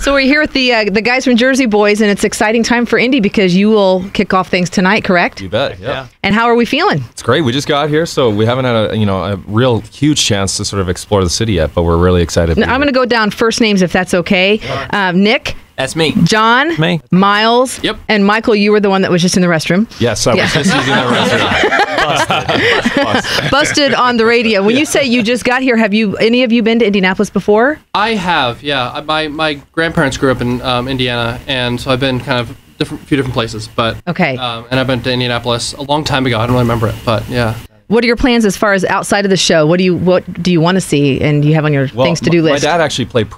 So we're here with the guys from Jersey Boys, and it's an exciting time for Indy because you will kick off things tonight, correct? You bet, yeah. And how are we feeling? It's great. We just got here, so we haven't had a real huge chance to sort of explore the city yet, but we're really excited. I'm going to go down first names if that's okay. Sure. Nick. That's me. John. Me. Miles. Yep. And Michael, you were the one that was just in the restroom. Yes, I was just using the restroom. Busted on the radio. When you say you just got here, have any of you been to Indianapolis before? I have, yeah. My grandparents grew up in Indiana, and so I've been kind of few different places. But okay. And I've been to Indianapolis a long time ago. I don't really remember it, but yeah. What are your plans as far as outside of the show? What do you want to see and you have on your things to do list? My dad actually played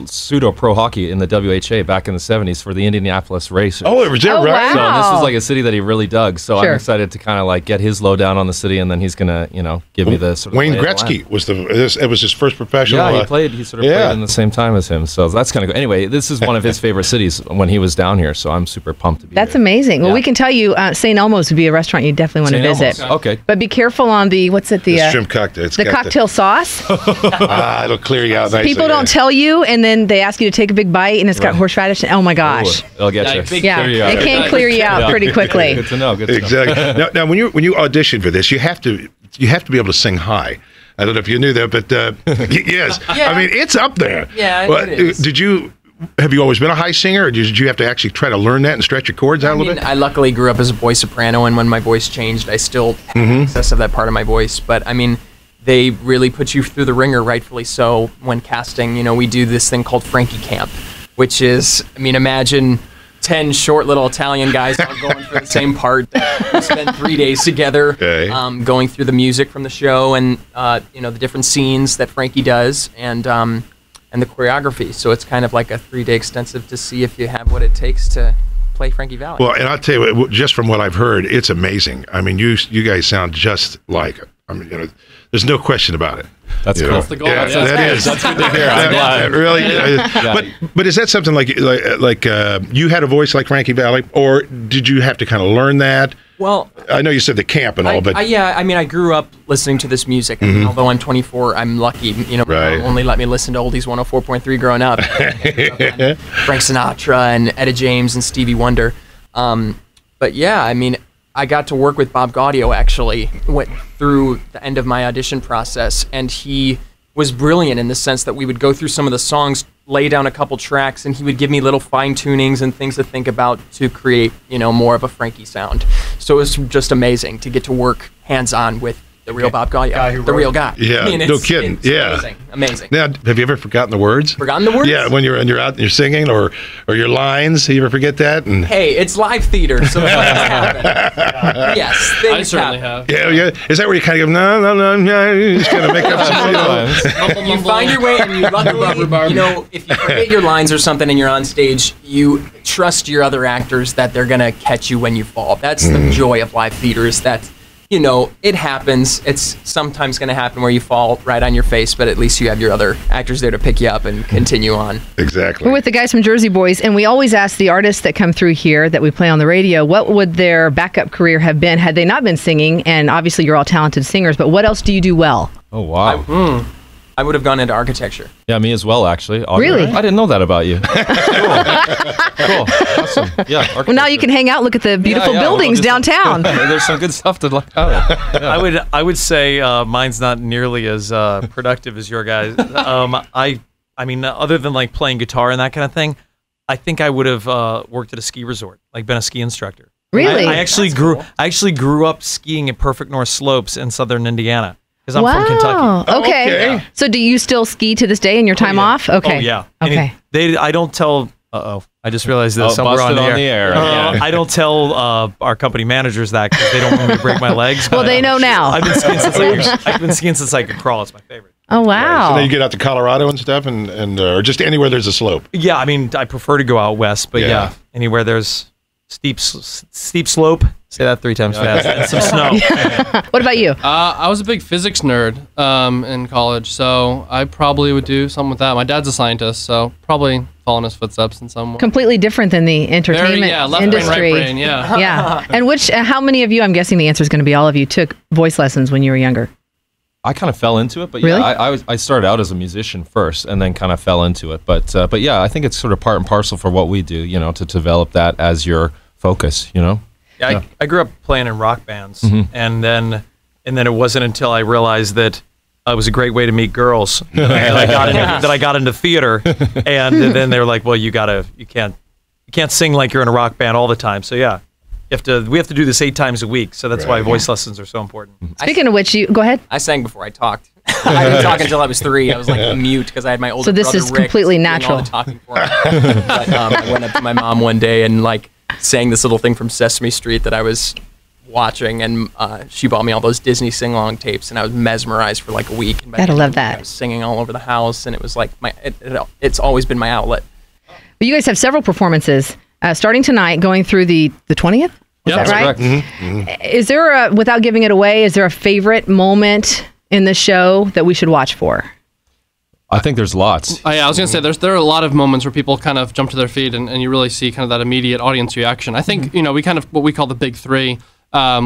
pseudo pro hockey in the WHA back in the 70s for the Indianapolis Racers. Oh, it was there, right? Wow. So this was like a city that he really dug. So I'm excited to kind of like get his lowdown on the city, and then he's gonna give me the sort of Wayne Gretzky was it was his first professional. Yeah, he sort of played in the same time as him. So that's kind of good. Anyway, this is one of his favorite cities when he was down here. So I'm super pumped to be That's here. amazing. Well, we can tell you St. Elmo's would be a restaurant you definitely want to visit. Okay. But be careful on the shrimp cocktail. The cocktail sauce. It'll clear you out nicely. People don't tell you, and then they ask you to take a big bite, and it's got horseradish. Oh my gosh! It'll get you. It can clear you out pretty quickly. Good to know. Exactly. Now, when you audition for this, you have to be able to sing high. I don't know if you knew that, but yes, I mean it's up there. Yeah, it is. Have you always been a high singer, or did you have to actually try to learn that and stretch your chords out a little bit? I luckily grew up as a boy soprano, and when my voice changed, I still had access of that part of my voice. But I mean, they really put you through the ringer, rightfully so, when casting. We do this thing called Frankie Camp, which is, imagine 10 short little Italian guys all going for the same part. We spend 3 days together, going through the music from the show and the different scenes that Frankie does, and the choreography. So it's kind of like a 3-day extensive to see if you have what it takes to play Frankie Valli. Well, and I'll tell you, just from what I've heard, it's amazing. I mean, you guys sound just like it. I mean, there's no question about it. That's cool. That's the goal. Yeah, that is. That's good to hear. I'm glad. Really, but is that something like you had a voice like Frankie Valli, or did you have to kind of learn that? Well, I know you said the camp and all, but I grew up listening to this music. And although I'm 24, I'm lucky. Right. Only let me listen to oldies 104.3 growing up. Frank Sinatra and Etta James and Stevie Wonder. But yeah, I got to work with Bob Gaudio, actually, went through the end of my audition process, and he was brilliant in the sense that we would go through some of the songs, lay down a couple tracks, and he would give me little fine-tunings and things to think about to create, more of a Frankie sound. So it was just amazing to get to work hands-on with the real Bob Gaudio, the real guy. Yeah, no kidding. It's amazing. Now, have you ever forgotten the words? Forgotten the words? Yeah, when you're out and you're singing, or your lines. You ever forget that? And hey, it's live theater, so things happen. Yes, things I certainly have. Yeah. Is that where you kind of go, no, you just kind of make up some? You find your way, and you luckily, if you forget your lines or something and you're on stage, you trust your other actors that they're gonna catch you when you fall. That's the joy of live theater. Is that it happens. It's sometimes going to happen where you fall right on your face, but at least you have your other actors there to pick you up and continue on. Exactly. We're with the guys from Jersey Boys, and we always ask the artists that come through here that we play on the radio, what would their backup career have been had they not been singing? And obviously you're all talented singers, but what else do you do well? Oh, wow. I would have gone into architecture. Yeah, me as well, actually. Really? I didn't know that about you. Cool. Awesome. Yeah. Well, now you can hang out, look at the beautiful buildings downtown. There's some good stuff to look at. Yeah. I would say mine's not nearly as productive as your guys. I mean, other than like playing guitar and that kind of thing, I think I would have worked at a ski resort, like been a ski instructor. Really? I actually grew up skiing at Perfect North Slopes in southern Indiana. Because I'm from Kentucky. Okay. So do you still ski to this day in your time off? Okay. Oh, yeah. Okay. I don't tell... I just realized that we're on the air. I don't tell our company managers that because they don't want me to break my legs. Well, they know now. I've been skiing since I could crawl. It's my favorite. Oh, wow. So then you get out to Colorado and stuff, and or just anywhere there's a slope. Yeah, I prefer to go out west, but yeah anywhere there's steep slope. Say that 3 times fast. And some snow. What about you? I was a big physics nerd in college, so I probably would do something with that. My dad's a scientist, so probably follow in his footsteps in some way. Completely different than the entertainment left industry. Brain, right brain, yeah. Yeah. And how many of you, I'm guessing the answer is going to be all of you, took voice lessons when you were younger? I kind of fell into it, but Really? yeah, I started out as a musician first, and then kind of fell into it. But yeah, I think it's sort of part and parcel for what we do, you know, to develop that as your focus, you know. Yeah, I grew up playing in rock bands, and then it wasn't until I realized that it was a great way to meet girls that I got into theater, and then they were like, well, you can't sing like you're in a rock band all the time. So yeah. We have to do this 8 times a week, so that's why voice lessons are so important. Speaking of which, go ahead. I sang before I talked. I didn't talk until I was 3. I was like mute because I had my older brother So this is Rick completely doing natural. all the talking for me. But I went up to my mom one day and like sang this little thing from Sesame Street that I was watching, and she bought me all those Disney sing-along tapes, and I was mesmerized for like a week. And by Gotta the love end, that. I was singing all over the house, and it was like it's always been my outlet. But you guys have several performances starting tonight, going through the 20th. Is that right? Correct. Is there without giving it away, is there a favorite moment in the show that we should watch for? I think there's lots. Oh, yeah, I was going to say, there are a lot of moments where people kind of jump to their feet and you really see kind of that immediate audience reaction. I think, you know, we kind of, what we call the big 3,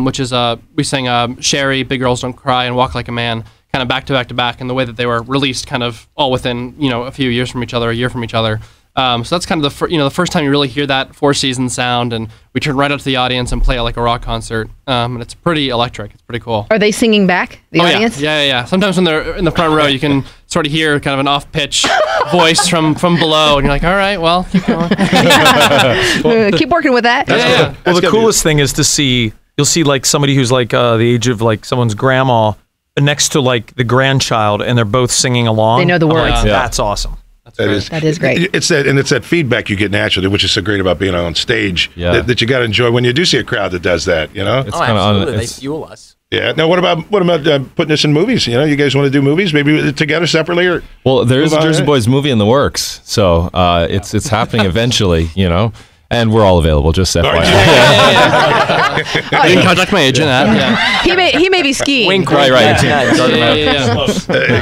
which is, we sang Sherry, Big Girls Don't Cry, and Walk Like a Man, kind of back to back to back, and the way that they were released kind of all within, you know, a few years from each other, a year from each other. So that's kind of the first time you really hear that 4-season sound, and we turn right up to the audience and play it like a rock concert, and it's pretty electric. It's pretty cool. Are they singing back, the audience? Yeah. Sometimes when they're in the front row, you can sort of hear kind of an off-pitch voice from below, and you're like, all right, well, keep going. Keep working with that. Yeah. Well, the coolest thing is you'll see like somebody who's like the age of like someone's grandma next to like the grandchild, and they're both singing along. They know the I'm like, words. That's awesome. That is great. It's that feedback you get naturally, which is so great about being on stage. Yeah. That you got to enjoy when you do see a crowd that does that. You know. It's Oh, kind of absolutely. They fuel us. Yeah. Now, what about putting this in movies? You know, you guys want to do movies, maybe together separately, or Well, there is a Move on, Jersey right? Boys movie in the works, so it's happening eventually, you know, and we're all available. Just FYI. You can contact my agent at. Yeah. He may be skiing. Wink, Right. Yeah.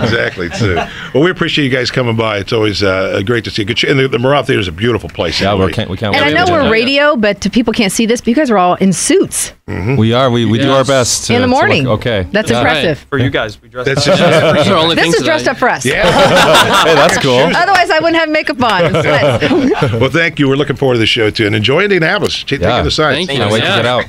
exactly. So, well, we appreciate you guys coming by. It's always great to see you. And the Morale Theater is a beautiful place. Yeah, anyway. we can't And I wait know to we're check it out. radio, but people can't see this, but you guys are all in suits We are. We do our best to, in the to look morning. okay. That's Yeah. impressive. For you guys, we dress That's up. just, Those are only This things is dressed today. up for us. yeah. Hey, that's cool. Otherwise, I wouldn't have makeup on. and sweats. Well, thank you. We're looking forward to the show too, and enjoy Indianapolis. Take Yeah. the sights. Thank you. Can't wait to Yeah. get out.